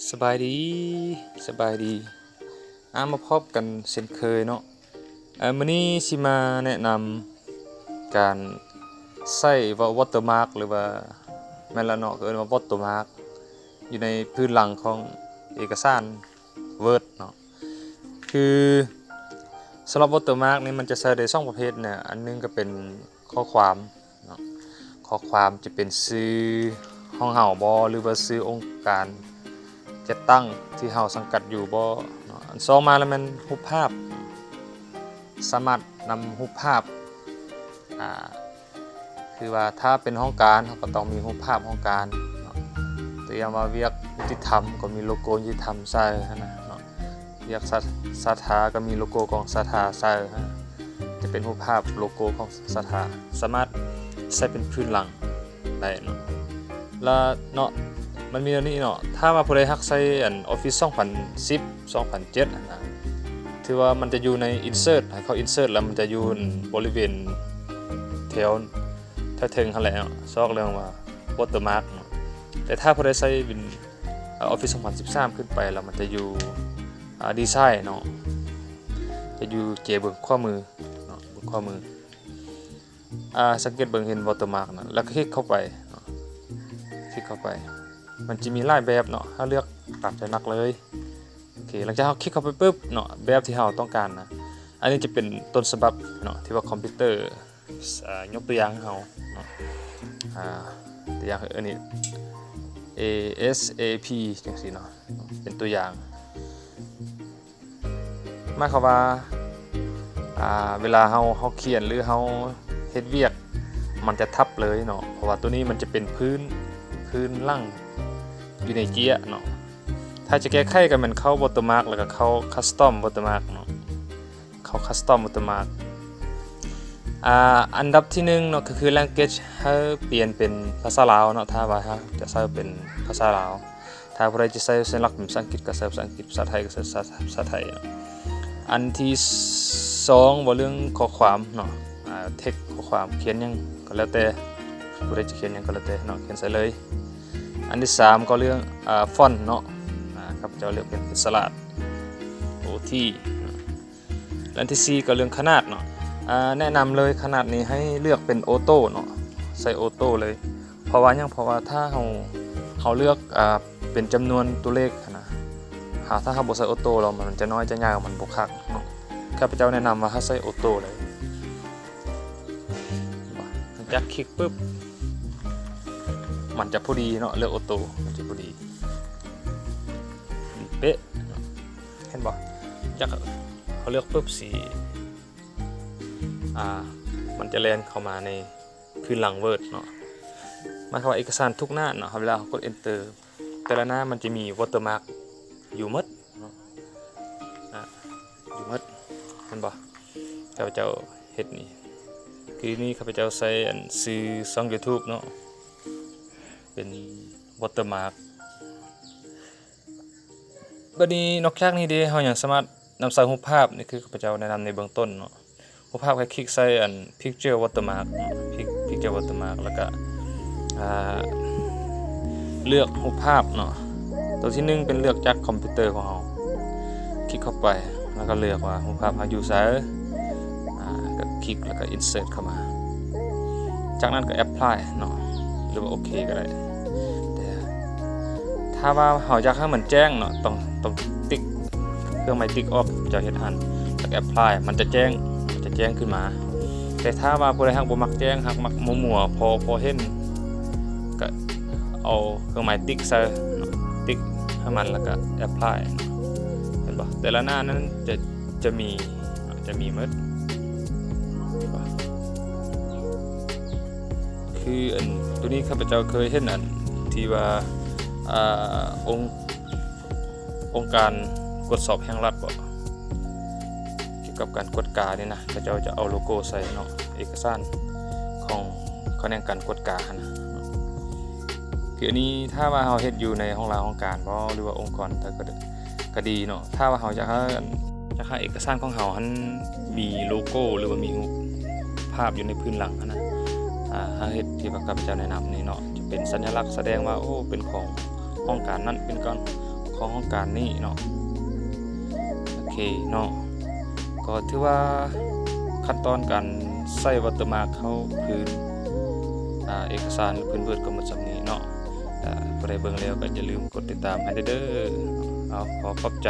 สบายดีสบายดีมาพบกันเช่นเคยเนาะมื้อนี้สิมาแนะนำการใช้watermark หรือว่าแม่นแล้วเนาะก็เอิ้นว่า watermark อยู่ในพื้นหลังของเอกสาร Word เนาะคือสำหรับ watermark นี่มันจะใช้ได้2ประเภทเนี่ยอันนึงก็เป็นข้อความเนาะข้อความจะเป็นชื่อของเฮาบ่หรือว่าชื่อองค์การจะตั้งที่เฮาสังกัดอยู่บ่เนาะอัน2มาแล้วมันรูปภาพสามารถนำรูปภาพคือว่าถ้าเป็นห้องการเฮาก็ต้องมีรูปภาพห้องการเนาะแต่อย่างว่าเวียกยุติธรรมก็มีโลโก้ยุติธรรมใส่หั่นน่ะเนาะเวียกสถาก็มีโลโก้ของสถาใส่จะเป็นรูปภาพโลโก้ของสถาสามารถใช้เป็นพื้นหลังได้เนาะแล้วเนาะมันมีอันนี้เนาะถ้าว่าผู้ใดฮักใช้อัน Office 2010 2007นะถือว่ามันจะอยู่ใน Insert ให้เขา Insert แล้วมันจะอยู่บริเวณแถวถ้าถึงหั่นแหละเนาะซอกเรื่องว่า Watermark เนาะแต่ถ้าผู้ใดใช้เป็น Office 2013 ขึ้นไปแล้วมันจะอยู่ดีไซน์เนาะจะอยู่เบื้องขวามือเนาะเบื้องขวามือสังเกตเบิ่งเห็น Watermark นะแล้วก็คลิกเข้าไปเนาะคลิกเข้าไปมันจะมีหลายแบบเนาะถ้าเลือกตามใจมักเลยโอเคหลังจากเราคลิกเข้าไปปุ๊บเนาะแบบที่เราต้องการนะอันนี้จะเป็นต้นฉบับเนาะที่ว่าคอมพิวเตอร์ยกตัวอย่างให้เราเนาะตัวอย่างอันนี้ ASAP จังซี่เนาะเป็นตัวอย่างหมายความว่าเวลาเราเขียนหรือเราเฮ็ดเวียกมันจะทับเลยเนาะเพราะว่าตัวนี้มันจะเป็นพื้นล่างอยู่ในเกียร์เนาะถ้าจะแก้ไขกันมันเข้า watermark แล้วก็เข้า custom watermark เนาะเข้า custom watermark อันดับที่1เนาะก็คือ language ให้เปลี่ยนเป็นภาษาลาวเนาะถ้าว่าจะใช้เป็นภาษาลาวถ้าผู้ใดจะใช้สัญลักษณ์เป็นภาษาอังกฤษก็ใช้ภาษาอังกฤษภาษาไทยก็ใช้ภาษาไทยอันที่2ว่าเรื่องข้อความเนาะtext ข้อความเขียนหยังก็แล้วแต่ผู้ใดจะเขียนหยังก็แล้วแต่เนาะเขียนใส่เลยอันที่3ก็เรื่องฟอนต์เนาะครับจะเลือกเป็นสลัด OT อันที่4ก็เรื่องขนาดเนาะแนะนำเลยขนาดนี้ให้เลือกเป็นออโต้เนาะใส่ออโต้เลยเพราะว่าถ้าเราเลือกเป็นจำนวนตัวเลขนะถ้าเราบ่ใส่ออโต้แล้วมันจะน้อยจะยาวมันบ่คักเนาะข้าพเจ้าแนะนำว่าให้ใส่ออโต้เลยจากคลิกปุ๊บมันจะพอดีเนาะเลือกออโต้มันจะพอดีเป๊ะเห็นบ่จากเขาเลือกปุ๊บสีมันจะแล่นเข้ามาในพื้นหลัง Word เนาะหมายความว่าเอกสารทุกหน้าเนาะเวลาเรากด Enter แต่ละหน้ามันจะมี Watermark อยู่หมดเนาะอยู่หมดเห็นบ่ข้าพเจ้าเฮ็ดนี่คือนี่ข้าพเจ้าใช้ซื้อช่อง YouTube เนาะเป็น watermark บัดนี้นอกจากนี้เด้เฮายังสามารถนำใส่รูปภาพนี่คือข้าพเจ้าแนะนำในเบื้องต้นเนาะรูปภาพให้คลิกใส่picture watermark เนาะ picture watermark แล้วก็เลือกรูปภาพเนาะตัวที่1เป็นเลือกจากคอมพิวเตอร์ของเฮาคลิกเข้าไปแล้วก็เลือกว่ารูปภาพเฮาอยู่ไสก็คลิกแล้วก็ insert เข้ามาจากนั้นก็ apply เนาะหรือว่าโอเคก็ได้แต่ถ้าว่าเฮาอยากให้มันแจ้งเนาะต้องติ๊กเครื่องหมายติ๊กออฟจะเฮ็ดหันแล้ว apply มันจะแจ้งขึ้นมาแต่ถ้าว่าผู้ใดฮักบ่มักแจ้งฮักมักมั่วๆพอเห็นก็เอาเครื่องหมายติ๊กใส่เนาะติ๊กให้มันแล้วก็ apply เห็นบ่แต่ละหน้านั้นจะมีหมดคือตัวนี้ข้าพเจ้าเคยเห็นที่ว่าองค์การกวดสอบแห่งรัฐบ่เกี่ยวกับการกวดกานี่นะข้าพเจ้าจะเอาโลโก้ใส่เนาะเอกสารของคะแนนการกวดกานะคืออันนี้ถ้าว่าเราเฮ็ดอยู่ในห้องราชการบ่หรือว่าองค์กรก็ดีเนาะถ้าว่าเราอยากให้เอกสารของเรามันมีโลโก้หรือว่ามีภาพอยู่ในพื้นหลังนะเฮ็ดที่ข้าพเจ้าแนะนำนี่เนาะจะเป็นสัญลักษณ์แสดงว่าโอ้เป็นของห้องการนั้นเป็น ของโครงการนี้เนาะโอเคเนาะก็ถือว่าขั้นตอนการใส่วอเตอร์มาร์กเข้าพื้นเอกสารหรือพื้น Word ก็หมดส่ำนี้เนาะผู้ใดเบิ่งแล้วก็อย่าลืมกดติดตามให้เด้อเอาขอขอบใจ